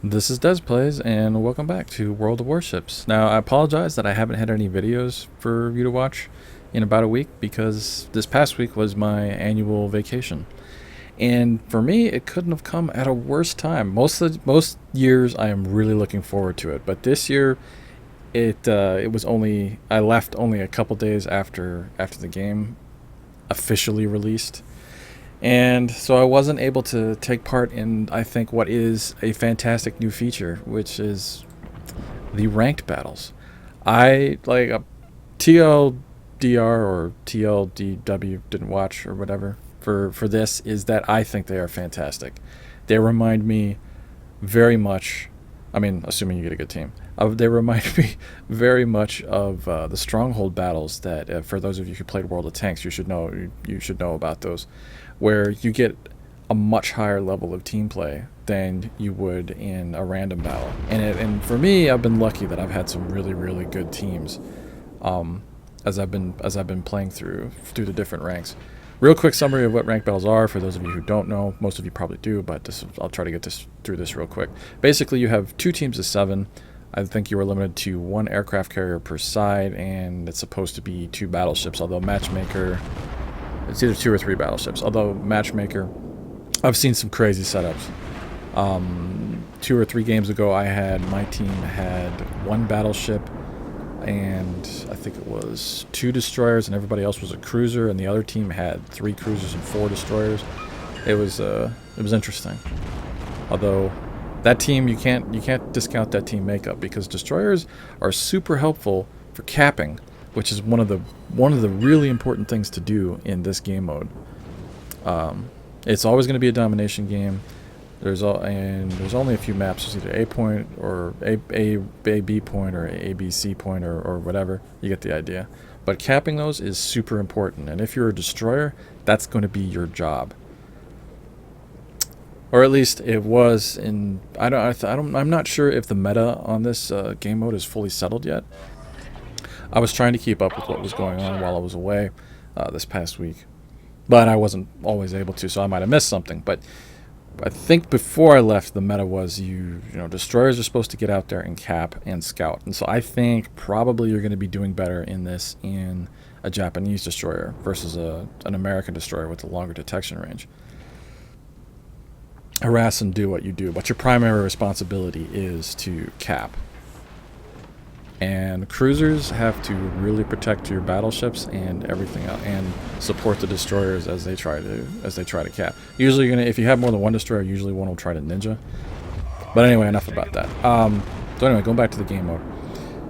This is Des Plays, and welcome back to World of Warships. Now, I apologize that I haven't had any videos for you to watch in about a week because this past week was my annual vacation. And for me, it couldn't have come at a worse time. Most years, I am really looking forward to it, but this year, it was only I left only a couple days after the game officially released, and so I wasn't able to take part in, I think, what is a fantastic new feature, which is the ranked battles. I like TLDR or TLDW didn't watch or whatever for this is that I think they are fantastic. They remind me very much. I mean, assuming you get a good team, they remind me very much of the stronghold battles that, for those of you who played World of Tanks, you should know about those, where you get a much higher level of team play than you would in a random battle. And for me, I've been lucky that I've had some really good teams, as I've been playing through the different ranks. Real quick summary of what ranked battles are for those of you who don't know. Most of you probably do, but I'll try to get through this real quick. Basically, you have two teams of 7. I think you are limited to 1 aircraft carrier per side, and it's supposed to be 2 battleships. Although Matchmaker, it's either 2 or 3 battleships. Although Matchmaker, I've seen some crazy setups. 2 or 3 games ago, my team had 1 battleship, and I think it was 2 destroyers, and everybody else was a cruiser, and the other team had 3 cruisers and 4 destroyers. It was interesting. Although that team, you can't discount that team makeup, because destroyers are super helpful for capping, which is one of the really important things to do in this game mode. It's always going to be a domination game. There's only a few maps. There's either A point or a B point or a B C point or whatever. You get the idea. But capping those is super important, and if you're a destroyer, that's going to be your job. Or at least it was in. I'm not sure if the meta on this game mode is fully settled yet. I was trying to keep up with what was going on while I was away this past week, but I wasn't always able to, so I might have missed something. But I think before I left, the meta was destroyers are supposed to get out there and cap and scout, and so I think probably you're going to be doing better in this in a Japanese destroyer versus an American destroyer with a longer detection range. Harass and do what you do, but your primary responsibility is to cap. And cruisers have to really protect your battleships and everything else, and support the destroyers as they try to cap. Usually, if you have more than 1 destroyer, usually one will try to ninja. But anyway, enough about that. So anyway, going back to the game mode.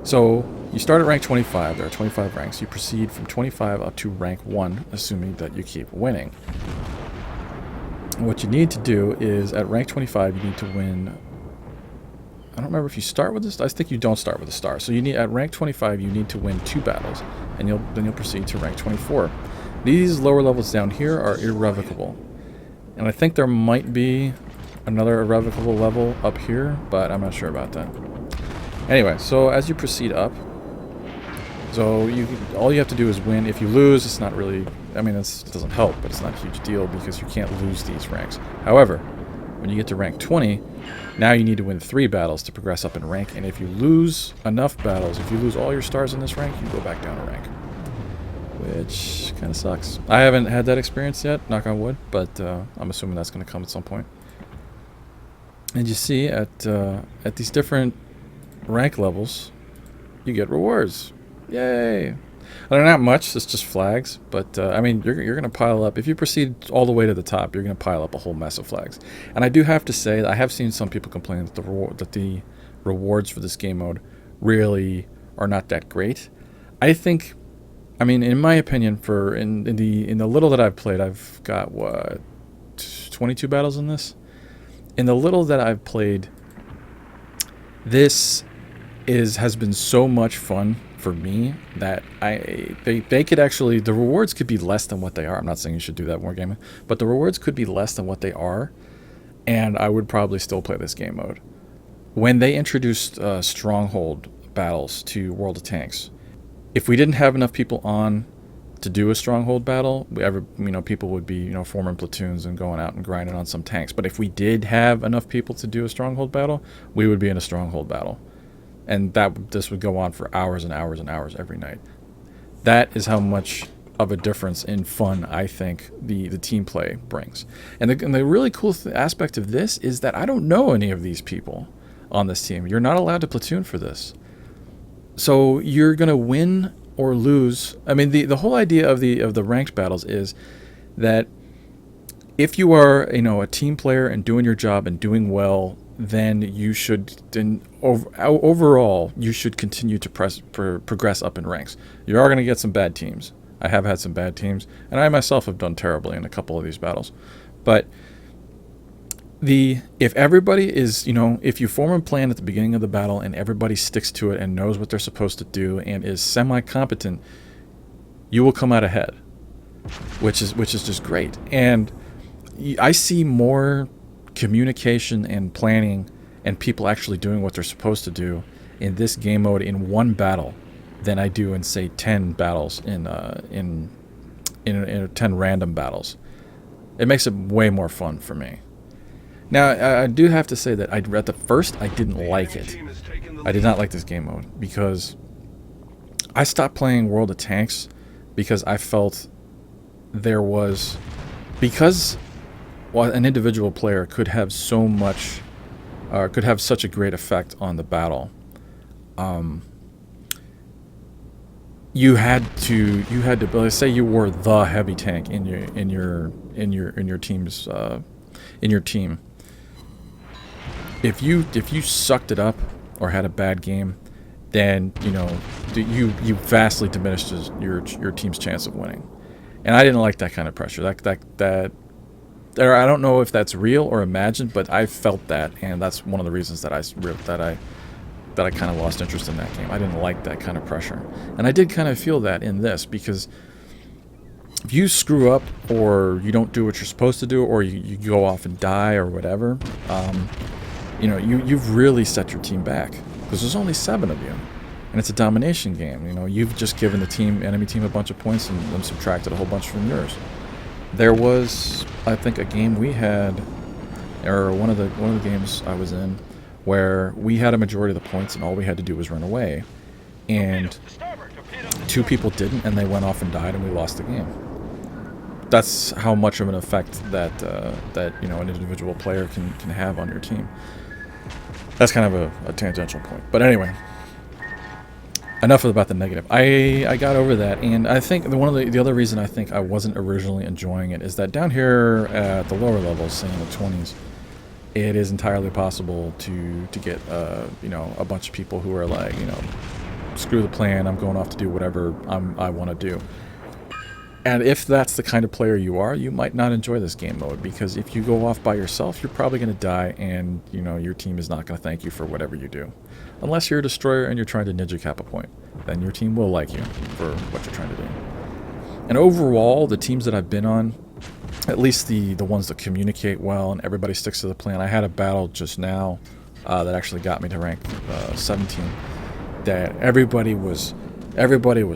So you start at rank 25. There are 25 ranks. You proceed from 25 up to rank 1, assuming that you keep winning. What you need to do is, at rank 25, you need to win. I don't remember if you start with this. I think you don't start with a star. So at rank 25, you need to win 2 battles, and then you'll proceed to rank 24. These lower levels down here are irrevocable, and I think there might be another irrevocable level up here, but I'm not sure about that. Anyway, so as you proceed up, all you have to do is win. If you lose, it's not really. I mean, it doesn't help, but it's not a huge deal because you can't lose these ranks. However, when you get to rank 20, now you need to win 3 battles to progress up in rank, and if you lose enough battles, if you lose all your stars in this rank, you go back down a rank, which kind of sucks. I haven't had that experience yet, knock on wood, but I'm assuming that's going to come at some point. And you see, at these different rank levels, you get rewards. Yay! They're not much, it's just flags, but I mean, you're going to pile up. If you proceed all the way to the top, you're going to pile up a whole mess of flags. And I do have to say, I have seen some people complain that the rewards for this game mode really are not that great. I think, I mean, in my opinion, in the little that I've played, I've got 22 battles in this. In the little that I've played, this has been so much fun for me that they could actually, the rewards could be less than what they are. I'm not saying you should do that more gaming, but the rewards could be less than what they are, and I would probably still play this game mode. When they introduced stronghold battles to World of Tanks, if we didn't have enough people on to do a stronghold battle, people would be, forming platoons and going out and grinding on some tanks. But if we did have enough people to do a stronghold battle, we would be in a stronghold battle. And this would go on for hours and hours and hours every night. That is how much of a difference in fun I think the team play brings. And the really cool aspect of this is that I don't know any of these people on this team. You're not allowed to platoon for this. So you're going to win or lose. I mean, the whole idea of the ranked battles is that if you are, a team player and doing your job and doing well, then you should, overall, you should continue to progress up in ranks. You are going to get some bad teams. I have had some bad teams, and I myself have done terribly in a couple of these battles. But if everybody is, if you form a plan at the beginning of the battle and everybody sticks to it and knows what they're supposed to do and is semi-competent, you will come out ahead, which is just great. And I see more communication and planning and people actually doing what they're supposed to do in this game mode in one battle than I do in, say, 10 battles in 10 random battles. It makes it way more fun for me. Now, I do have to say that at the first, I didn't like it. I did not like this game mode because I stopped playing World of Tanks because I felt an individual player could have so much, could have such a great effect on the battle. You had to let's say you were the heavy tank in your team. If you sucked it up or had a bad game, then you vastly diminished your team's chance of winning. And I didn't like that kind of pressure. That I don't know if that's real or imagined, but I felt that, and that's one of the reasons that I kind of lost interest in that game. I didn't like that kind of pressure, and I did kind of feel that in this, because if you screw up or you don't do what you're supposed to do, or you go off and die or whatever, you've really set your team back, because there's only 7 of you, and it's a domination game. You've just given the enemy team a bunch of points and then subtracted a whole bunch from yours. There was, I think, a game we had, or one of the games I was in, where we had a majority of the points and all we had to do was run away, and 2 people didn't, and they went off and died, and we lost the game. That's how much of an effect that an individual player can have on your team. That's kind of a tangential point, but anyway, enough about the negative. I got over that, and I think one of the other reason I think I wasn't originally enjoying it is that down here at the lower levels, say in the 20s, it is entirely possible to get a bunch of people who are like, screw the plan, I'm going off to do whatever I want to do. And if that's the kind of player you are, you might not enjoy this game mode, because if you go off by yourself, you're probably going to die, and your team is not going to thank you for whatever you do. Unless you're a destroyer and you're trying to ninja cap a point, then your team will like you for what you're trying to do. And overall, the teams that I've been on, at least the ones that communicate well and everybody sticks to the plan. I had a battle just now that actually got me to rank 17. That everybody was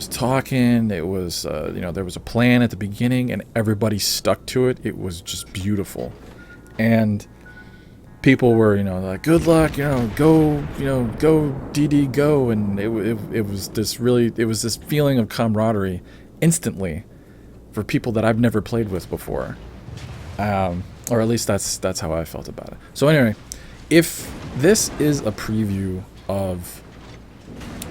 talking. It was there was a plan at the beginning and everybody stuck to it. It was just beautiful, and people were like, good luck, go DD go, and it was this feeling of camaraderie instantly for people that I've never played with before, or at least that's how I felt about it. So anyway, if this is a preview of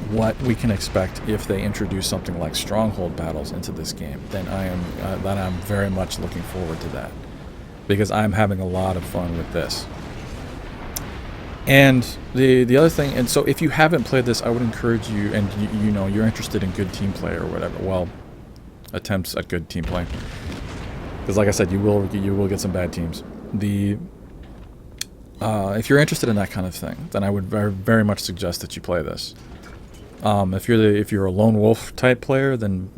what we can expect if they introduce something like stronghold battles into this game, then I'm very much looking forward to that, because I'm having a lot of fun with this. And the other thing, and so if you haven't played this, I would encourage you, and you're interested in good team play or whatever, well, attempts at good team play, because like I said, you will get some bad teams. If you're interested in that kind of thing, then I would very, very much suggest that you play this. If you're a lone wolf type player, then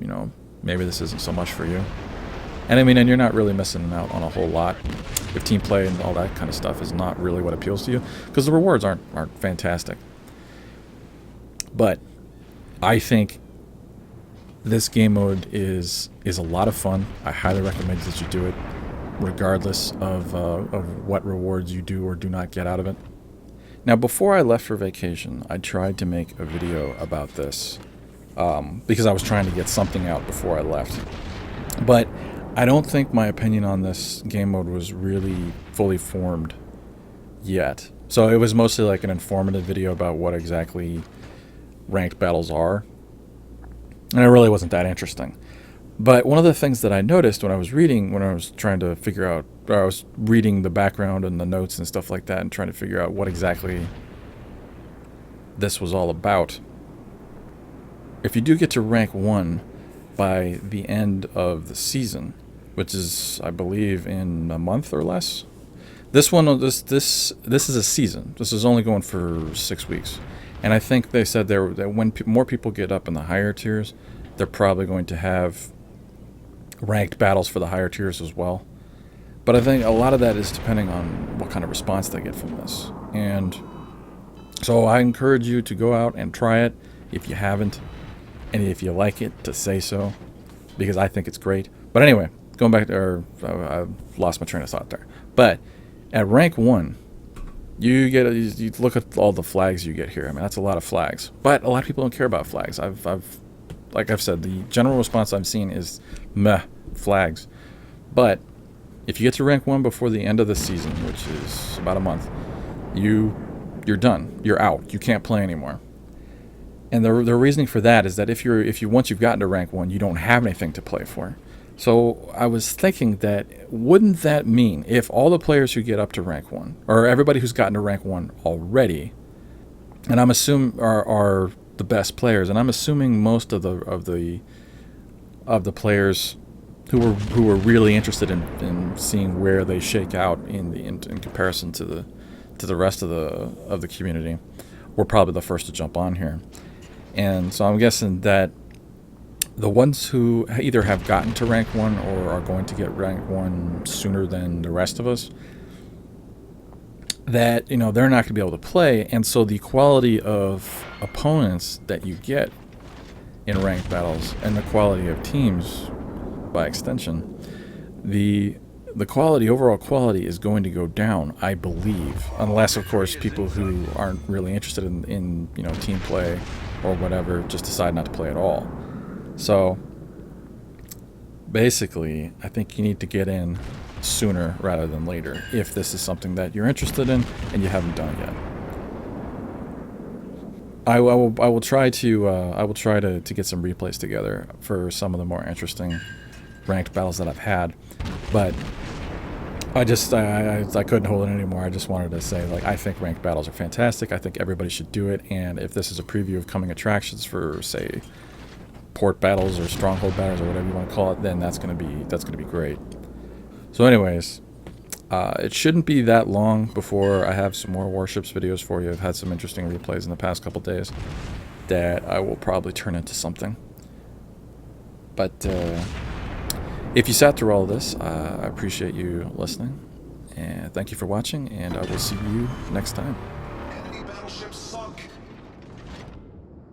maybe this isn't so much for you. And and you're not really missing out on a whole lot if team play and all that kind of stuff is not really what appeals to you, because the rewards aren't fantastic. But I think This game mode is a lot of fun. I highly recommend that you do it, regardless of what rewards you do or do not get out of it. Now, before I left for vacation, I tried to make a video about this because I was trying to get something out before I left. But I don't think my opinion on this game mode was really fully formed yet. So it was mostly like an informative video about what exactly ranked battles are. And it really wasn't that interesting. But one of the things that I noticed when I was trying to figure out, or I was reading the background and the notes and stuff like that and trying to figure out what exactly this was all about. If you do get to rank 1 by the end of the season, which is, I believe, in a month or less. This is a season. This is only going for 6 weeks. And I think they said that when more people get up in the higher tiers, they're probably going to have ranked battles for the higher tiers as well. But I think a lot of that is depending on what kind of response they get from this. And so I encourage you to go out and try it if you haven't, and if you like it, to say so, because I think it's great. But anyway, going back to, I lost my train of thought there. But at rank 1, you look at all the flags you get here. I mean, that's a lot of flags. But a lot of people don't care about flags. Like I've said, the general response I've seen is meh, flags. But if you get to rank 1 before the end of the season, which is about a month, you're done. You're out. You can't play anymore. And the reasoning for that is that if you once you've gotten to rank 1, you don't have anything to play for. So I was thinking that wouldn't that mean if all the players who get up to rank 1, or everybody who's gotten to rank 1 already, and I'm assuming are the best players, and I'm assuming most of the players who were really interested in seeing where they shake out in comparison to the rest of the community, were probably the first to jump on here. And so I'm guessing that the ones who either have gotten to rank 1 or are going to get rank 1 sooner than the rest of us, that they're not going to be able to play, and so the quality of opponents that you get in ranked battles, and the quality of teams by extension, the overall quality is going to go down, I believe, unless of course people who aren't really interested in team play or whatever just decide not to play at all. So basically, I think you need to get in sooner rather than later if this is something that you're interested in and you haven't done it yet. I will try to get some replays together for some of the more interesting ranked battles that I've had, but I couldn't hold it anymore. I just wanted to say, like, I think ranked battles are fantastic. I think everybody should do it, and if this is a preview of coming attractions for, say, port battles or stronghold battles or whatever you want to call it, then that's gonna be great. So anyways, it shouldn't be that long before I have some more Warships videos for you. I've had some interesting replays in the past couple days that I will probably turn into something. But if you sat through all of this, I appreciate you listening, and thank you for watching, and I will see you next time.